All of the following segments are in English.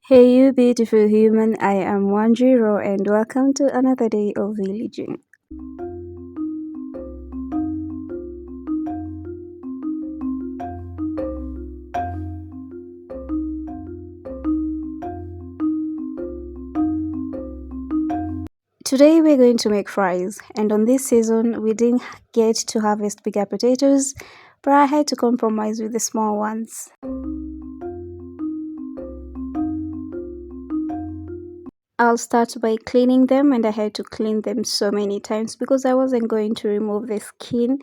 Hey, you beautiful human, I am Wanjiro, and welcome to another day of villaging. Today, we're going to make fries, and on this season, we didn't get to harvest bigger potatoes, but I had to compromise with the small ones. I'll start by cleaning them, and I had to clean them so many times because I wasn't going to remove the skin.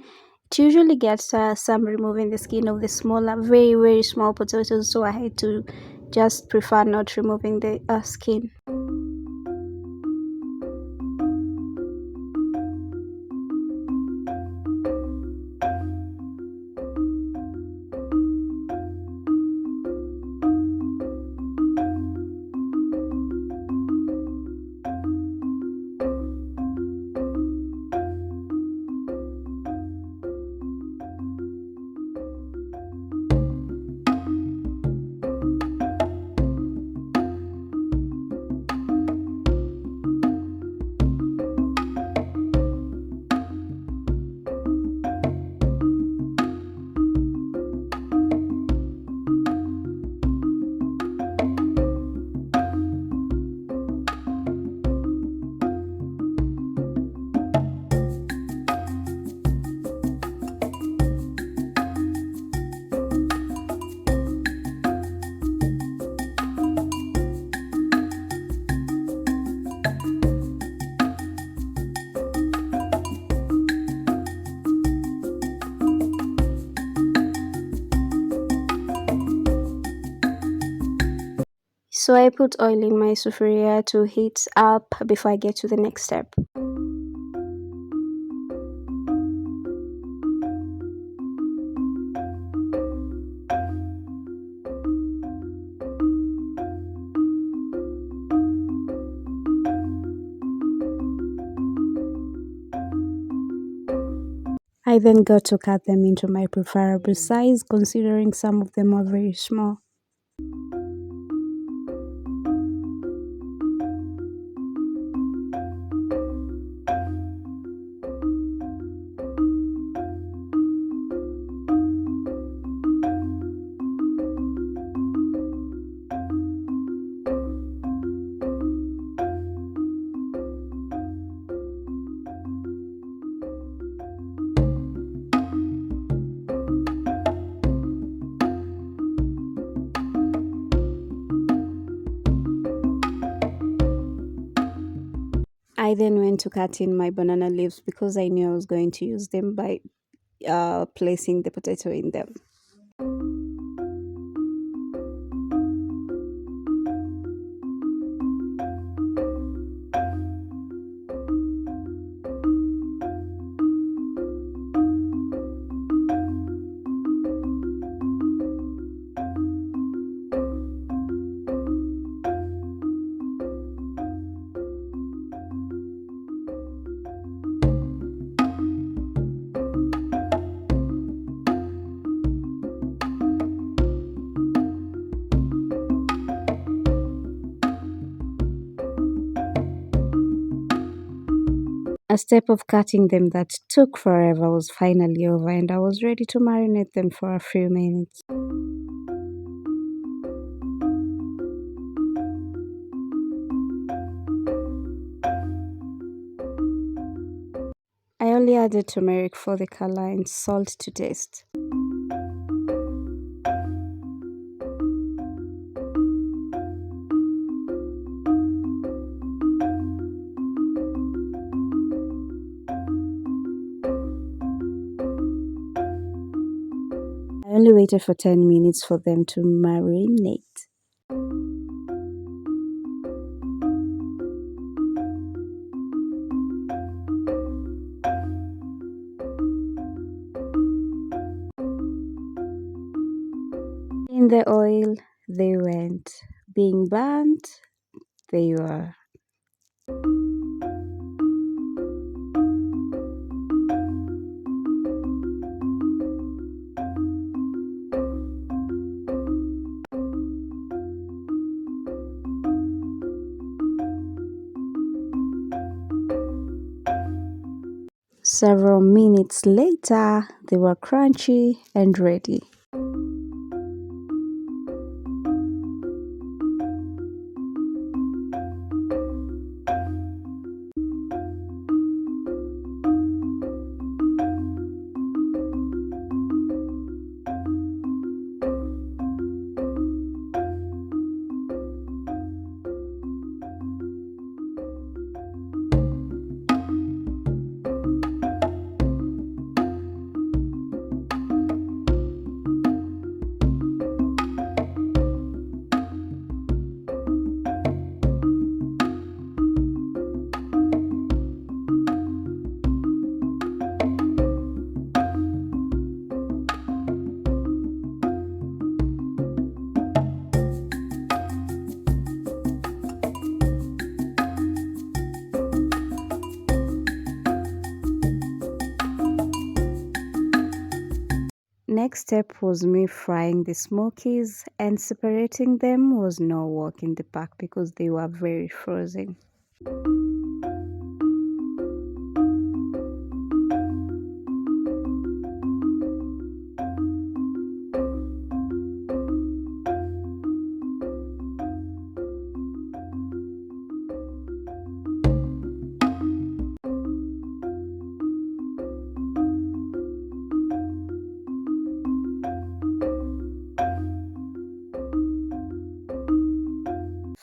It usually gets some removing the skin of the smaller, very, very small potatoes, so I had to just prefer not removing the skin. So I put oil in my sufuria to heat up before I get to the next step. I then got to cut them into my preferable size, considering some of them are very small. I then went to cut in my banana leaves because I knew I was going to use them by placing the potato in them. A step of cutting them that took forever was finally over, and I was ready to marinate them for a few minutes. I only added turmeric for the color and salt to taste. I only waited for 10 minutes for them to marinate. In the oil, they went. Being burnt, they were. Several minutes later, they were crunchy and ready. Next step was me frying the smokies, and separating them was no walk in the park because they were very frozen.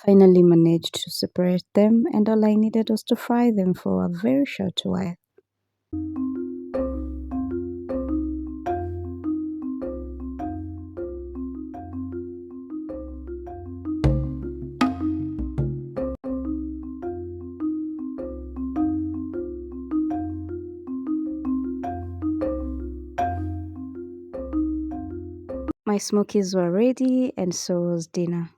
Finally managed to separate them, and all I needed was to fry them for a very short while. My smokies were ready, and so was dinner.